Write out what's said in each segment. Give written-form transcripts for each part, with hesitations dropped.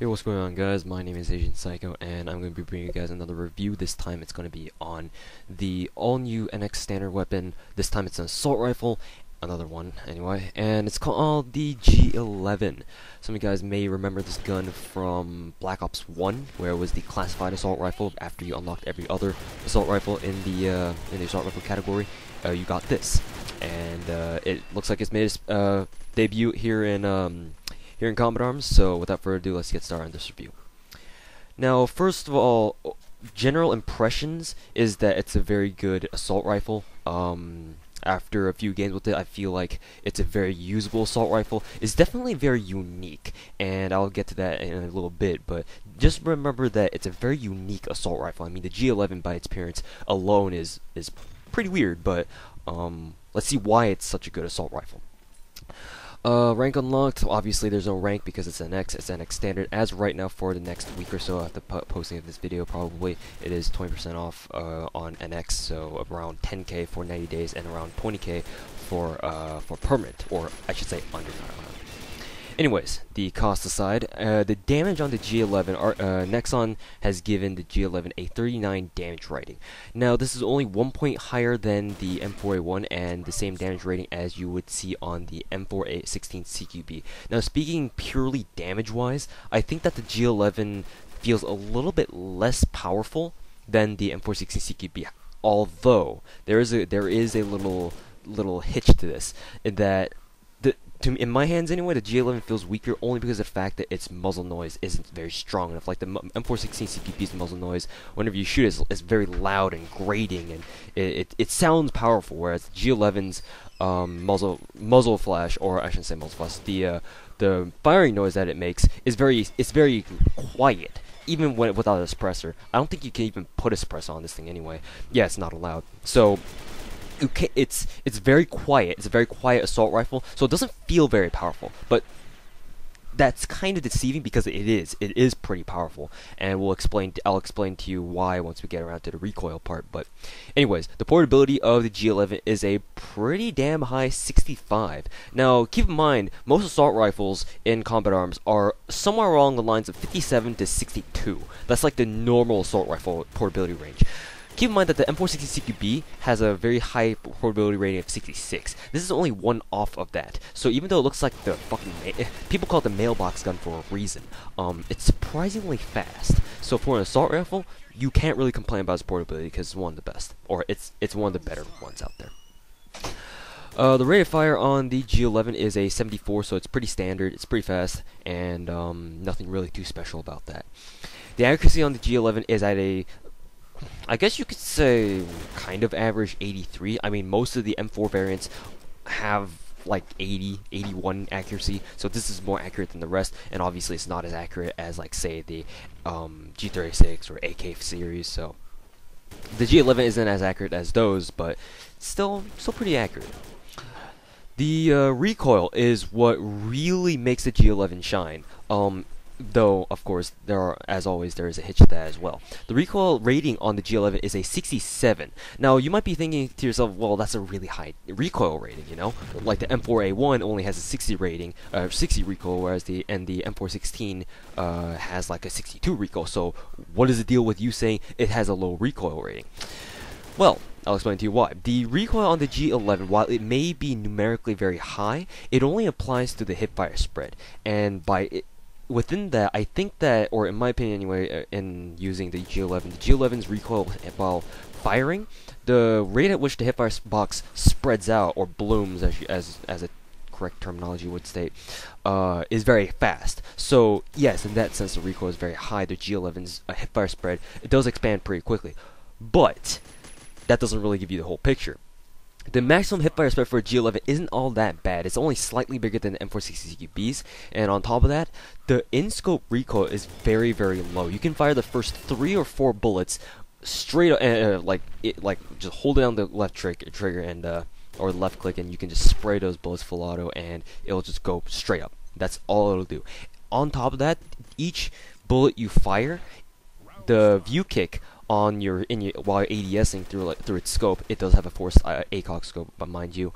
Hey, what's going on, guys? My name is Asian Psycho, and I'm going to be bringing you guys another review. This time it's going to be on the all-new NX standard weapon. This time it's an assault rifle, another one anyway, and it's called the G11. Some of you guys may remember this gun from Black Ops 1, where it was the classified assault rifle. After you unlocked every other assault rifle in the assault rifle category, you got this, and it looks like it's made its debut here in Combat Arms. So without further ado, let's get started on this review. Now, first of all, general impressions is that it's a very good assault rifle. After a few games with it, I feel like it's a very usable assault rifle. It's definitely very unique, and I'll get to that in a little bit, but just remember that it's a very unique assault rifle. I mean, the G11 by its appearance alone is pretty weird, but let's see why it's such a good assault rifle. Rank unlocked. Obviously, there's no rank because it's NX. It's NX standard. As right now, for the next week or so after posting of this video, probably it is 20% off on NX. So around 10k for 90 days and around 20k for permanent, or I should say under 500. Anyways, the cost aside, the damage on the G11, Nexon has given the G11 a 39 damage rating. Now, this is only 1 point higher than the M4A1 and the same damage rating as you would see on the M416 CQB. Now, speaking purely damage-wise, I think that the G11 feels a little bit less powerful than the M416 CQB. Although there is a little hitch to this, in that in my hands anyway, the G11 feels weaker only because of the fact that its muzzle noise isn't very strong enough. Like the M416 CQB's muzzle noise, whenever you shoot, is very loud and grating, and it sounds powerful. Whereas the G11's muzzle flash, or I shouldn't say muzzle flash, the firing noise that it makes is very quiet. Even without a suppressor, I don't think you can even put a suppressor on this thing anyway. Yeah, it's not allowed. So it's very quiet. It's a very quiet assault rifle, so it doesn't feel very powerful. But that's kind of deceiving because it is pretty powerful, and I'll explain to you why once we get around to the recoil part. But anyways, the portability of the G11 is a pretty damn high 65. Now, keep in mind, most assault rifles in Combat Arms are somewhere along the lines of 57 to 62. That's like the normal assault rifle portability range. Keep in mind that the M416 CQB has a very high portability rating of 66. This is only one off of that. So even though it looks like the fucking people call it the mailbox gun for a reason, it's surprisingly fast. So for an assault rifle, you can't really complain about its portability because it's one of the best, or it's one of the better ones out there. The rate of fire on the G11 is a 74, so it's pretty standard. It's pretty fast, and nothing really too special about that. The accuracy on the G11 is at a, I guess you could say, kind of average 83. I mean, most of the M4 variants have like 80, 81 accuracy, so this is more accurate than the rest, and obviously it's not as accurate as, like, say, the G36 or AK series, so the G11 isn't as accurate as those, but still pretty accurate. The recoil is what really makes the G11 shine. Though, of course, as always, there is a hitch to that as well. The recoil rating on the G11 is a 67. Now, you might be thinking to yourself, well, that's a really high recoil rating, you know? Like the M4A1 only has a 60 rating, 60 recoil, whereas the M416 has like a 62 recoil. So, what is the deal with you saying it has a low recoil rating? Well, I'll explain to you why. The recoil on the G11, while it may be numerically very high, it only applies to the hipfire spread, and within that, I think that, or in my opinion anyway, in using the G11's recoil while firing, the rate at which the hipfire box spreads out, or blooms, as a correct terminology would state, is very fast. So yes, in that sense, the recoil is very high. The G11's hipfire spread, it does expand pretty quickly, but that doesn't really give you the whole picture. The maximum hipfire spread for a G11 isn't all that bad. It's only slightly bigger than the M416 CQBs, and on top of that, the in-scope recoil is very, very low. You can fire the first 3 or 4 bullets straight, like just hold down the left trigger and or left click, and you can just spray those bullets full auto, and it'll just go straight up. That's all it'll do. On top of that, each bullet you fire, the view kick on while you're ADSing through its scope, it does have a forced ACOG scope, but mind you,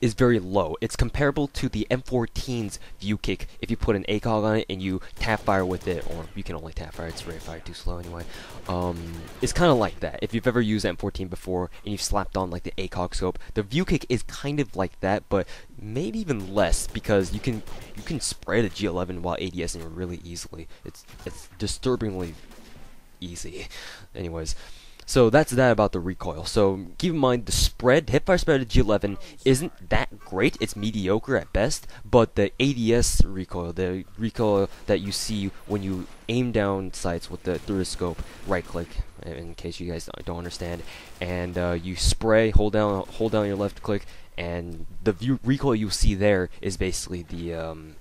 is very low. It's comparable to the M14's view kick if you put an ACOG on it and you tap fire with it, or you can only tap fire, it's rate of fire too slow anyway. It's kind of like that. If you've ever used M14 before and you've slapped on like the ACOG scope, the view kick is kind of like that, but maybe even less, because you can spread a G11 while ADSing really easily. It's disturbingly easy. Anyways, so that's that about the recoil. So keep in mind the spread, hipfire spread of G11 isn't that great. It's mediocre at best, but the ADS recoil, the recoil that you see when you aim down sights with the through the scope, right click, in case you guys don't understand, and you spray, hold down your left click, and the recoil you see there is basically the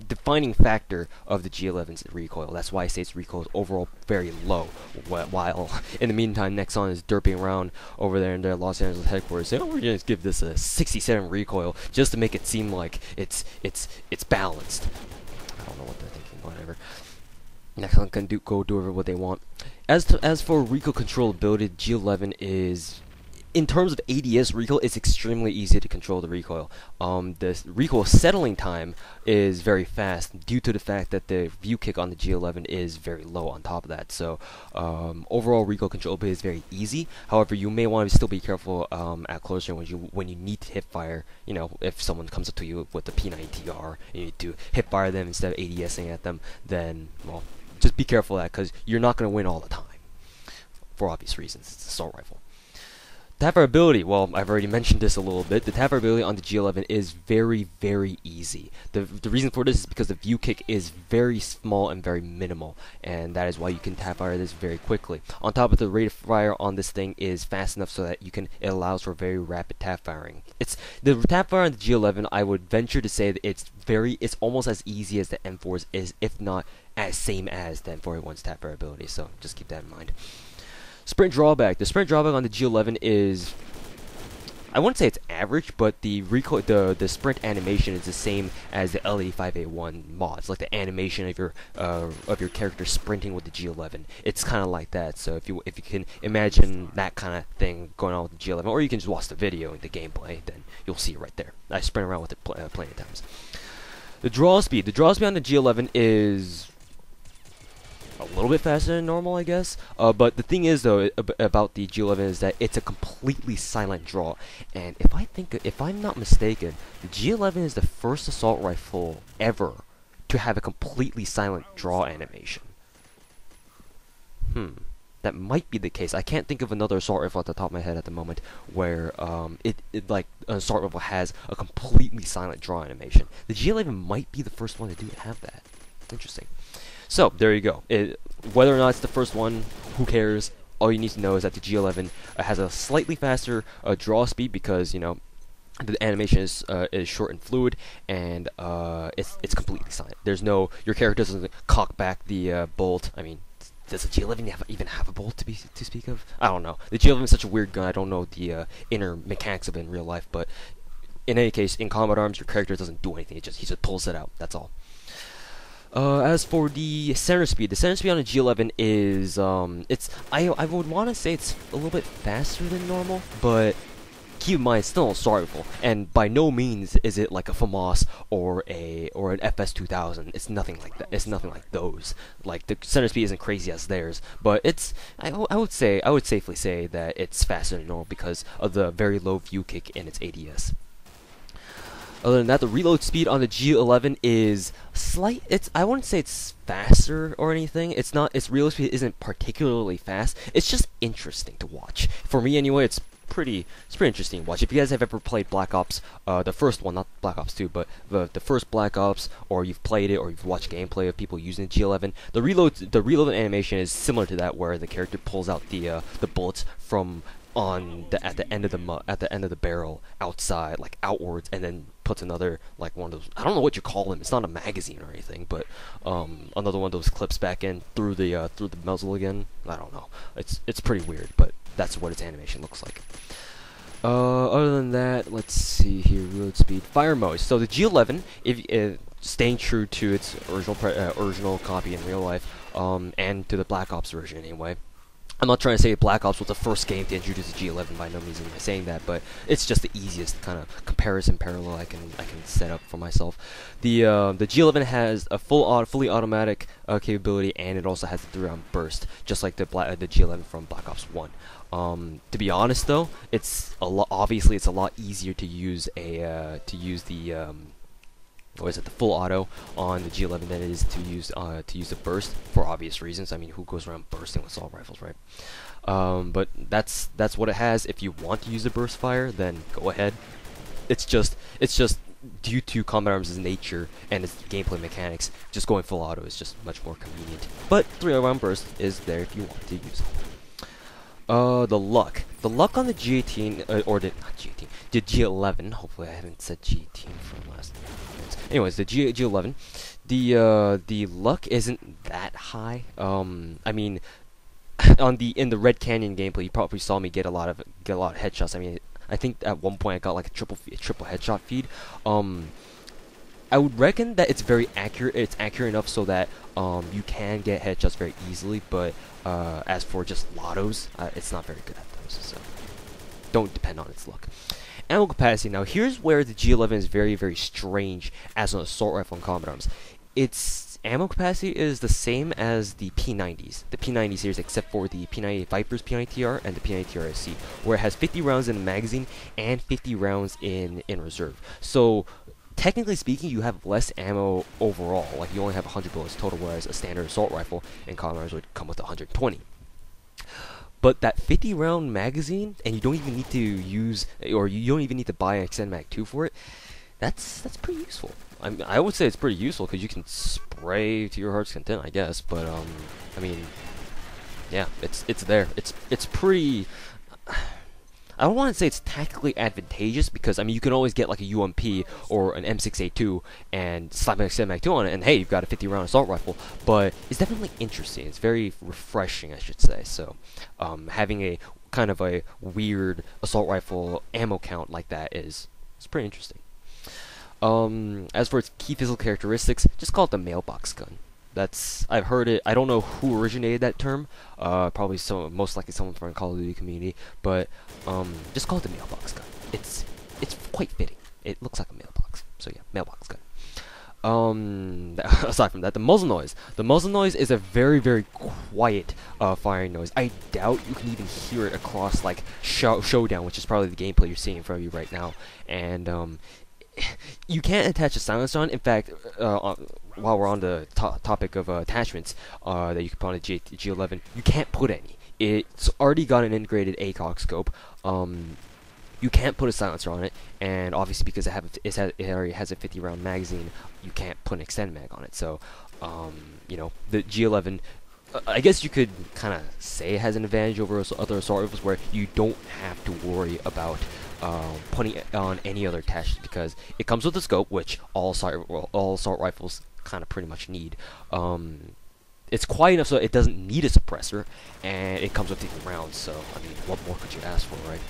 defining factor of the G11's recoil. That's why I say its recoil is overall very low. While in the meantime, Nexon is derping around over there in their Los Angeles headquarters saying, "Oh, we're gonna give this a 67 recoil just to make it seem like it's balanced." I don't know what they're thinking. Whatever. Nexon can go do what they want. As for recoil controllability, G11 is, in terms of ADS recoil, it's extremely easy to control the recoil. The recoil settling time is very fast due to the fact that the view kick on the G11 is very low on top of that. So overall recoil controllability is very easy. However, you may want to still be careful at close range when you need to hip fire. You know, if someone comes up to you with the P90TR and you need to hip fire them instead of ADSing at them, then, well, just be careful of that, because you're not going to win all the time for obvious reasons. It's an assault rifle. Tapfire ability, well, I've already mentioned this a little bit. The tapfire ability on the G11 is very, very easy. The reason for this is because the view kick is very small and very minimal, and that is why you can tapfire this very quickly. On top of the rate of fire on this thing is fast enough so that it allows for very rapid tapfiring. The tapfire on the G11, I would venture to say that it's almost as easy as the M4's is, if not as same as the M4A1's tapfire ability. So just keep that in mind. Sprint drawback. The sprint drawback on the G11 is, I wouldn't say it's average, but the recoil, the sprint animation is the same as the L85A1 mods. Like the animation of your character sprinting with the G11, it's kind of like that. So if you can imagine that kind of thing going on with the G11, or you can just watch the video and the gameplay, then you'll see it right there. I sprint around with it plenty of times. The draw speed. The draw speed on the G11 is a little bit faster than normal, I guess. But the thing is, though, about the G11 is that it's a completely silent draw. And if I'm not mistaken, the G11 is the first assault rifle ever to have a completely silent draw animation. That might be the case. I can't think of another assault rifle at the top of my head at the moment where like an assault rifle has a completely silent draw animation. The G11 might be the first one to have that. Interesting. So, there you go. Whether or not it's the first one, who cares? All you need to know is that the G11 has a slightly faster draw speed because, you know, the animation is short and fluid, and it's completely silent. Your character doesn't cock back the bolt. I mean, does the G11 even have a bolt to speak of? I don't know. The G11 is such a weird gun. I don't know the inner mechanics of it in real life, but in any case, in combat arms, your character doesn't do anything. He just pulls it out. That's all. As for the center speed on the G11 is, I would want to say it's a little bit faster than normal, but keep in mind, it's still an assault rifle, and by no means is it like a FAMAS or an FS2000. It's nothing like that. It's nothing like those. Like, the center speed isn't crazy as theirs, but I would safely say that it's faster than normal because of the very low view kick in its ADS. Other than that, the reload speed on the G11 is slight. I wouldn't say it's faster or anything. Its reload speed isn't particularly fast. It's just interesting to watch. For me, anyway, it's pretty interesting to watch. If you guys have ever played Black Ops, the first one, not Black Ops 2, but the first Black Ops, or you've played it, or you've watched gameplay of people using the G11, the reload animation is similar to that, where the character pulls out the bullets from at the end of the barrel outside, like outwards, and then puts another, like, one of those, I don't know what you call them, it's not a magazine or anything, but another one of those clips back in through the muzzle again. I don't know, it's pretty weird, but that's what its animation looks like. Other than that, let's see here. Reload speed, fire mode. So the G11, if staying true to its original copy in real life, and to the Black Ops version anyway, I'm not trying to say Black Ops was the first game to introduce the G11, by no means am I saying that, but it's just the easiest kind of comparison parallel I can set up for myself. The G11 has a fully automatic capability, and it also has a 3-round burst, just like the G11 from Black Ops 1. To be honest though, obviously it's a lot easier to use the full auto on the G11 than it is to use the burst, for obvious reasons. I mean, who goes around bursting with assault rifles, right? But that's what it has. If you want to use the burst fire, then go ahead. It's just due to Combat Arms' nature and its gameplay mechanics, just going full auto is just much more convenient. But 3-round burst is there if you want to use it. The luck on the G18 or not G18, the G11. Hopefully, I haven't said G18 for the last minutes. Anyways, the G11, the luck isn't that high. I mean, in the Red Canyon gameplay, you probably saw me get a lot of headshots. I mean, I think at one point I got like a triple headshot feed. I would reckon that it's very accurate. It's accurate enough so that you can get headshots very easily. But as for just lottos, it's not very good at those. So don't depend on its luck. Ammo capacity. Now here's where the G11 is very, very strange as an assault rifle in Combat Arms. Its ammo capacity is the same as the P90s. The P90 series, except for the P90 Vipers P90TR and the P90TR SC, where it has 50 rounds in the magazine and 50 rounds in reserve. So technically speaking, you have less ammo overall. Like, you only have 100 bullets total, whereas a standard assault rifle in Combat Arms would come with 120. But that 50 round magazine, and you don't even need to use, or you don't even need to buy an Extended Mag 2 for it, that's pretty useful. I would say it's pretty useful because you can spray to your heart's content, I guess. But I mean, yeah, it's there. It's pretty. I don't want to say it's tactically advantageous because, I mean, you can always get like a UMP or an M6A2 and slap an Extended Mag 2 on it, and hey, you've got a 50 round assault rifle. But it's definitely interesting. It's very refreshing, I should say. So having a kind of a weird assault rifle ammo count like that it's pretty interesting. As for its key physical characteristics, just call it the mailbox gun. I've heard it. I don't know who originated that term. Probably most likely someone from the Call of Duty community. But just call it the mailbox gun. It's quite fitting. It looks like a mailbox. So yeah, mailbox gun. Aside from that, the muzzle noise. The muzzle noise is a very, very quiet firing noise. I doubt you can even hear it across like Showdown, which is probably the gameplay you're seeing in front of you right now. And you can't attach a silencer on. In fact, while we're on the topic of attachments that you can put on a G11, you can't put any. It's already got an integrated ACOG scope. You can't put a silencer on it, and obviously because it already has a 50 round magazine, you can't put an extended mag on it. So, you know, the G11, I guess you could kind of say it has an advantage over other assault rifles where you don't have to worry about putting it on any other attachments because it comes with a scope, which all assault rifles kind of pretty much need. It's quiet enough so it doesn't need a suppressor, and it comes with 50 rounds. So I mean, what more could you ask for, right?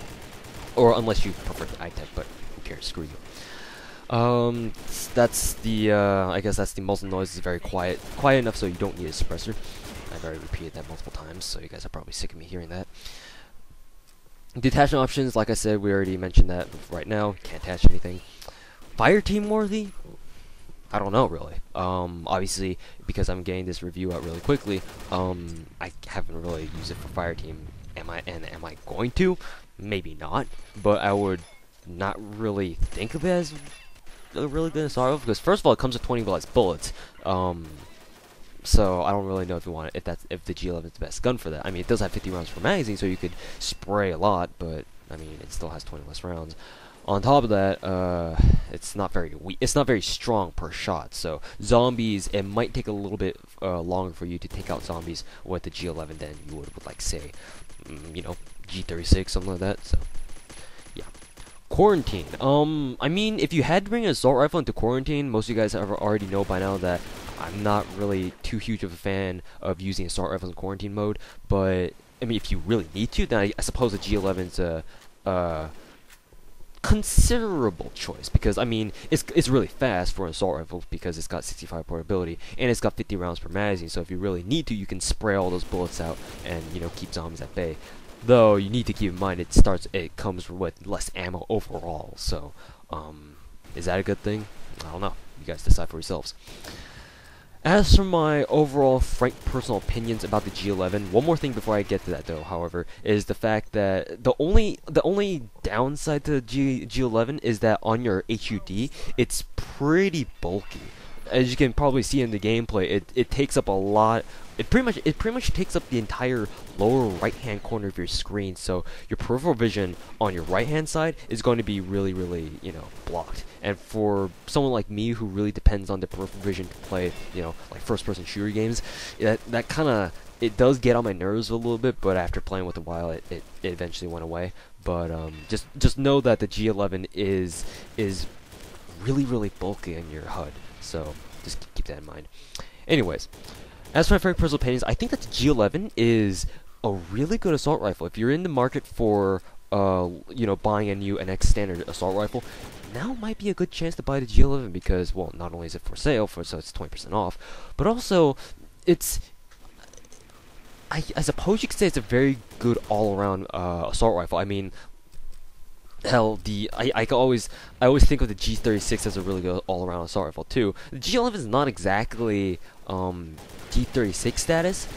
Or unless you prefer the iTech, but who cares? Screw you. That's the I guess that's the muzzle noise. Is very quiet enough so you don't need a suppressor. I've already repeated that multiple times, so you guys are probably sick of me hearing that. Detachment options, like I said, we already mentioned that right now. Can't attach anything. Fire team worthy? I don't know, really. Obviously, because I'm getting this review out really quickly, I haven't really used it for fire team. Am I going to? Maybe not. But I would not really think of it as a really good assault rifle because first of all, it comes with 20 bullets. So I don't really know if you want it, if the G11 is the best gun for that. I mean, it does have 50 rounds per magazine, so you could spray a lot, but I mean, it still has 20 less rounds. On top of that, it's not very strong per shot. So zombies, it might take a little bit longer for you to take out zombies with the G11 than you would with, like, say, you know, G36, something like that. So yeah. Quarantine. I mean, if you had to bring an assault rifle into quarantine, most of you guys already know by now that I'm not really too huge of a fan of using assault rifles in quarantine mode. But I mean, if you really need to, then I suppose the G11's considerable choice, because I mean it's really fast for an assault rifle because it's got 65 portability and it's got 50 rounds per magazine. So if you really need to, you can spray all those bullets out and keep zombies at bay. Though you need to keep in mind it comes with less ammo overall. So is that a good thing? I don't know. You guys decide for yourselves. As for my overall frank personal opinions about the G11, one more thing before I get to that though, however, is the fact that the only downside to the G11 is that on your HUD, it's pretty bulky. As you can probably see in the gameplay, it takes up a lot. It pretty much takes up the entire lower right hand corner of your screen, so your peripheral vision on your right hand side is going to be really blocked. And for someone like me who really depends on the peripheral vision to play like first person shooter games, that kind of, it does get on my nerves a little bit, but after playing with a while it eventually went away. But just know that the G11 is really bulky in your HUD, so just keep that in mind. Anyways, as for my very personal opinions, I think that the G11 is a really good assault rifle. If you're in the market for buying a new NX standard assault rifle, now might be a good chance to buy the G11 because, well, not only is it for sale, so it's 20% off, but also I suppose you could say it's a very good all-around assault rifle. I mean, hell, I always think of the G36 as a really good all-around assault rifle too. The G11 is not exactly G36 status,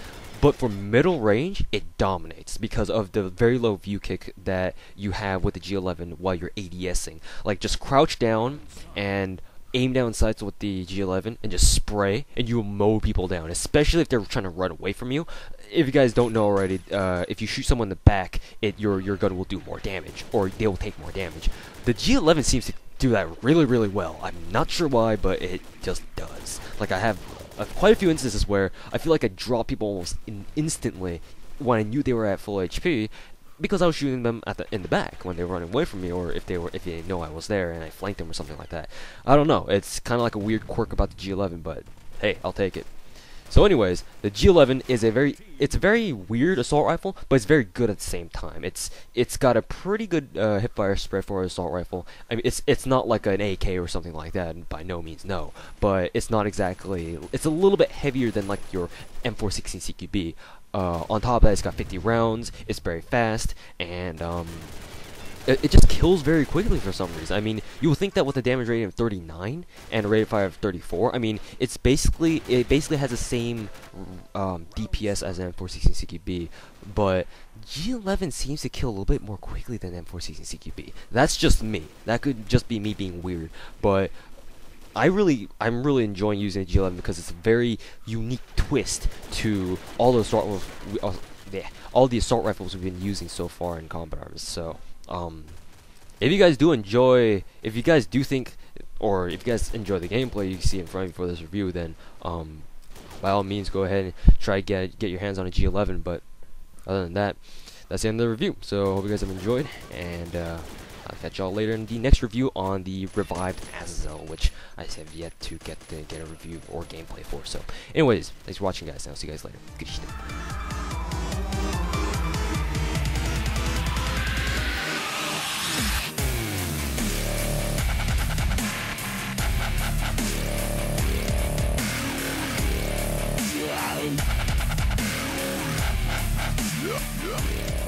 but for middle range, it dominates because of the very low view kick that you have with the G11 while you're ADSing. Like, just crouch down and aim down sights with the G11 and just spray, and you will mow people down, especially if they're trying to run away from you. If you guys don't know already, if you shoot someone in the back, your gun will do more damage, or they will take more damage. The G11 seems to do that really well. I'm not sure why, but it just does. Like, I have quite a few instances where I feel like I dropped people almost instantly when I knew they were at full HP, because I was shooting them in the back when they were running away from me, or if they didn't know I was there and I flanked them or something like that. I don't know. It's kind of like a weird quirk about the G11, but hey, I'll take it. So anyways, the G11 is a very weird assault rifle, but it's very good at the same time. It's got a pretty good hipfire spread for an assault rifle. I mean, it's not like an AK or something like that, by no means, no. But it's not exactly. It's a little bit heavier than like your M416 CQB. On top of that, it's got 50 rounds. It's very fast, and it just kills very quickly for some reason. I mean, you would think that with a damage rating of 39 and a rate of fire of 34, I mean, it basically has the same DPS as an M416 CQB, but G11 seems to kill a little bit more quickly than M416 CQB. That's just me. That could just be me being weird, but I'm really enjoying using the G11 because it's a very unique twist to all the assault rifles we've been using so far in combat arms. So if you guys do enjoy, if you guys enjoy the gameplay you see in front of you for this review, then by all means go ahead and try to get your hands on a G11. But other than that, that's the end of the review. So hope you guys have enjoyed, and I'll catch y'all later in the next review on the revived AzN3AlK0, which I have yet to get a review or gameplay for. So anyways, thanks for watching, guys, and I'll see you guys later. Good shit. Yeah.